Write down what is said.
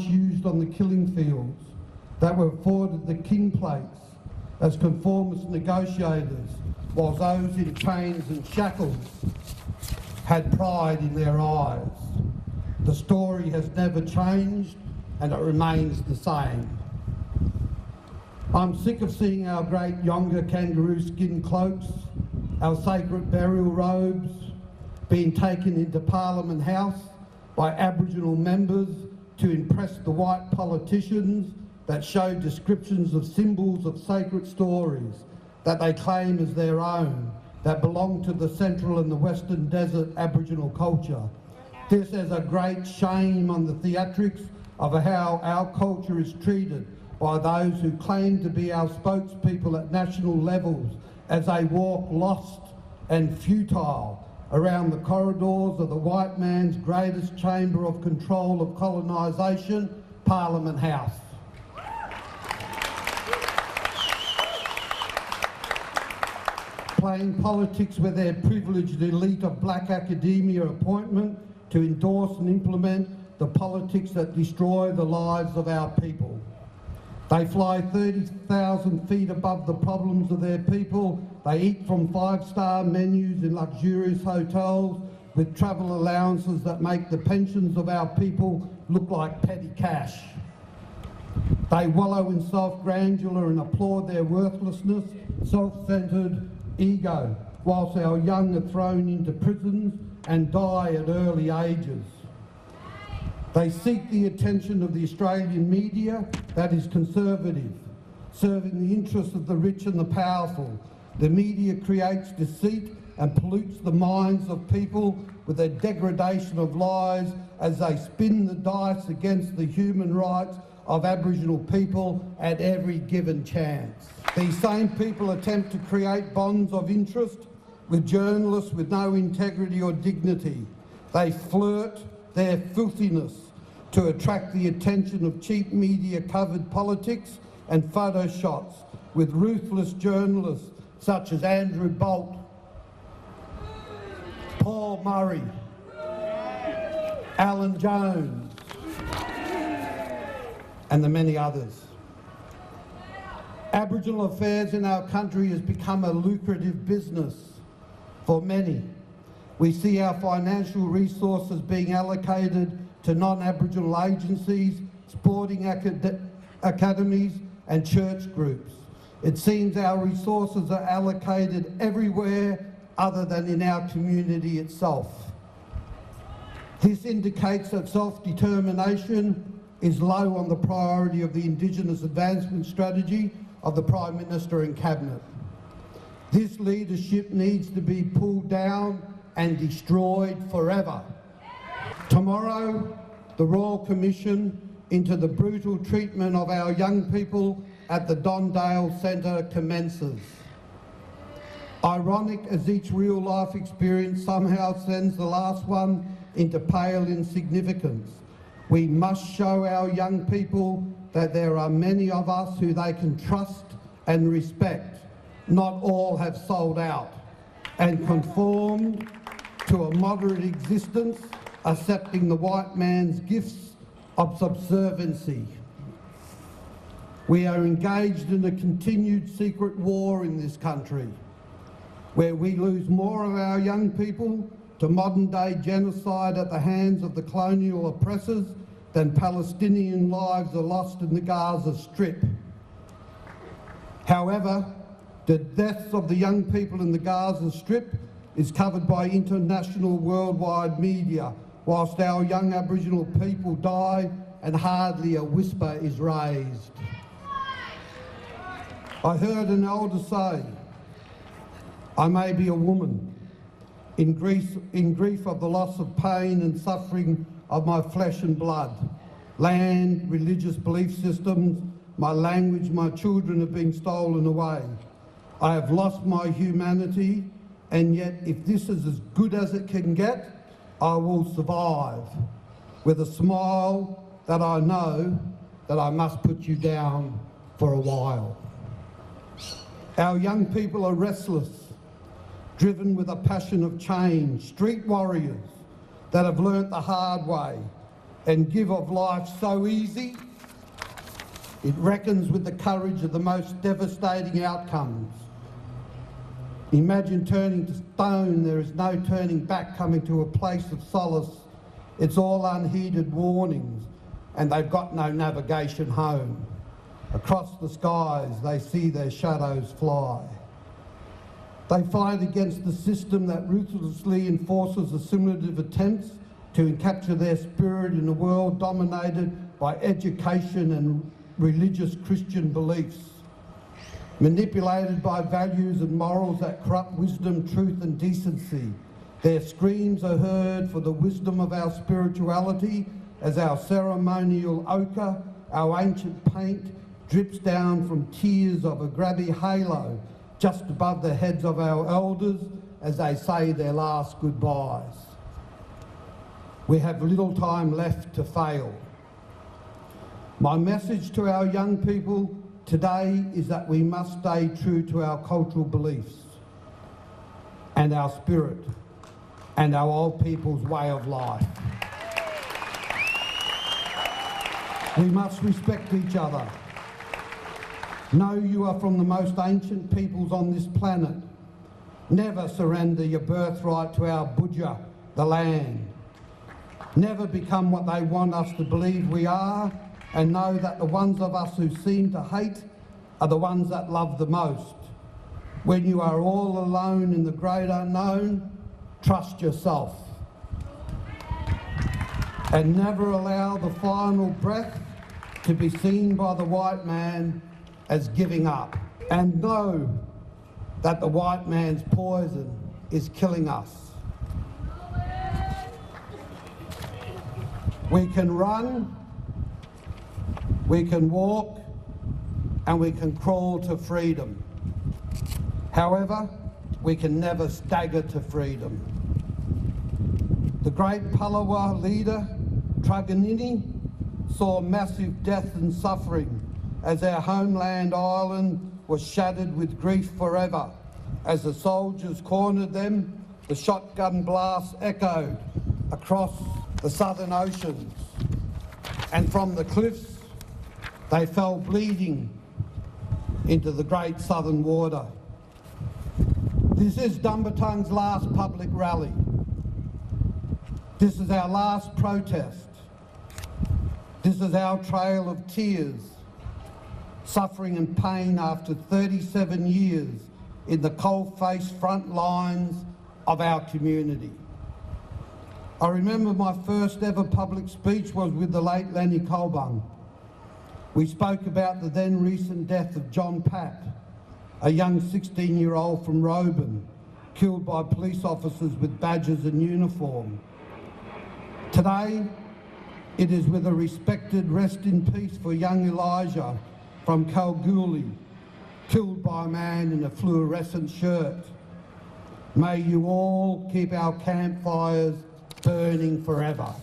used on the killing fields that were afforded the king plates as conformist negotiators, while those in chains and shackles had pride in their eyes. The story has never changed and it remains the same. I'm sick of seeing our great Yonga kangaroo skin cloaks, our sacred burial robes being taken into Parliament House by Aboriginal members to impress the white politicians that show descriptions of symbols of sacred stories that they claim as their own, that belong to the Central and the Western Desert Aboriginal culture. This is a great shame on the theatrics of how our culture is treated by those who claim to be our spokespeople at national levels as they walk lost and futile around the corridors of the white man's greatest chamber of control of colonisation, Parliament House. Playing politics with their privileged elite of black academia appointment to endorse and implement the politics that destroy the lives of our people. They fly 30,000 feet above the problems of their people. They eat from five-star menus in luxurious hotels with travel allowances that make the pensions of our people look like petty cash. They wallow in self-grandeur and applaud their worthlessness, self-centred ego, whilst our young are thrown into prisons and die at early ages. They seek the attention of the Australian media that is conservative, serving the interests of the rich and the powerful. The media creates deceit and pollutes the minds of people with a degradation of lies as they spin the dice against the human rights of Aboriginal people at every given chance. These same people attempt to create bonds of interest with journalists with no integrity or dignity. They flirt their filthiness to attract the attention of cheap media-covered politics and photo shots with ruthless journalists such as Andrew Bolt, Paul Murray, Alan Jones, and the many others. Aboriginal affairs in our country has become a lucrative business for many. We see our financial resources being allocated to non-Aboriginal agencies, sporting academies and church groups. It seems our resources are allocated everywhere other than in our community itself. This indicates that self-determination is low on the priority of the Indigenous advancement strategy of the Prime Minister and Cabinet. This leadership needs to be pulled down and destroyed forever. Tomorrow, the Royal Commission into the brutal treatment of our young people at the Dondale Centre commences. Ironic as each real-life experience somehow sends the last one into pale insignificance, we must show our young people that there are many of us who they can trust and respect. Not all have sold out and conformed to a moderate existence, accepting the white man's gifts of subserviency. We are engaged in a continued secret war in this country, where we lose more of our young people to modern-day genocide at the hands of the colonial oppressors than Palestinian lives are lost in the Gaza Strip. However, the deaths of the young people in the Gaza Strip is covered by international worldwide media, whilst our young Aboriginal people die and hardly a whisper is raised. I heard an elder say, I may be a woman, in grief of the loss of pain and suffering of my flesh and blood, land, religious belief systems, my language, my children have been stolen away. I have lost my humanity, and yet if this is as good as it can get, I will survive with a smile that I know that I must put you down for a while. Our young people are restless, driven with a passion of change, street warriors that have learnt the hard way, and give of life so easy, it reckons with the courage of the most devastating outcomes. Imagine turning to stone, there is no turning back, coming to a place of solace. It's all unheeded warnings, and they've got no navigation home. Across the skies, they see their shadows fly. They fight against the system that ruthlessly enforces assimilative attempts to capture their spirit in a world dominated by education and religious Christian beliefs, manipulated by values and morals that corrupt wisdom, truth and decency. Their screams are heard for the wisdom of our spirituality as our ceremonial ochre, our ancient paint, drips down from tiers of a grabby halo just above the heads of our elders as they say their last goodbyes. We have little time left to fail. My message to our young people today is that we must stay true to our cultural beliefs and our spirit and our old people's way of life. We must respect each other. Know you are from the most ancient peoples on this planet. Never surrender your birthright to our Budja, the land. Never become what they want us to believe we are, and know that the ones of us who seem to hate are the ones that love the most. When you are all alone in the great unknown, trust yourself. And never allow the final breath to be seen by the white man as giving up. And know that the white man's poison is killing us. We can run, we can walk, and we can crawl to freedom. However, we can never stagger to freedom. The great Palawa leader, Truganini, saw massive death and suffering as our homeland island was shattered with grief forever. As the soldiers cornered them, the shotgun blasts echoed across the southern oceans, and from the cliffs they fell bleeding into the great southern water. This is Dumbartung's last public rally. This is our last protest. This is our trail of tears, suffering and pain after 37 years in the cold-faced front lines of our community. I remember my first ever public speech was with the late Lenny Koolunger. We spoke about the then recent death of John Pat, a young 16-year-old from Roban, killed by police officers with badges and uniform. Today, it is with a respected rest in peace for young Elijah from Kalgoorlie, killed by a man in a fluorescent shirt. May you all keep our campfires burning forever.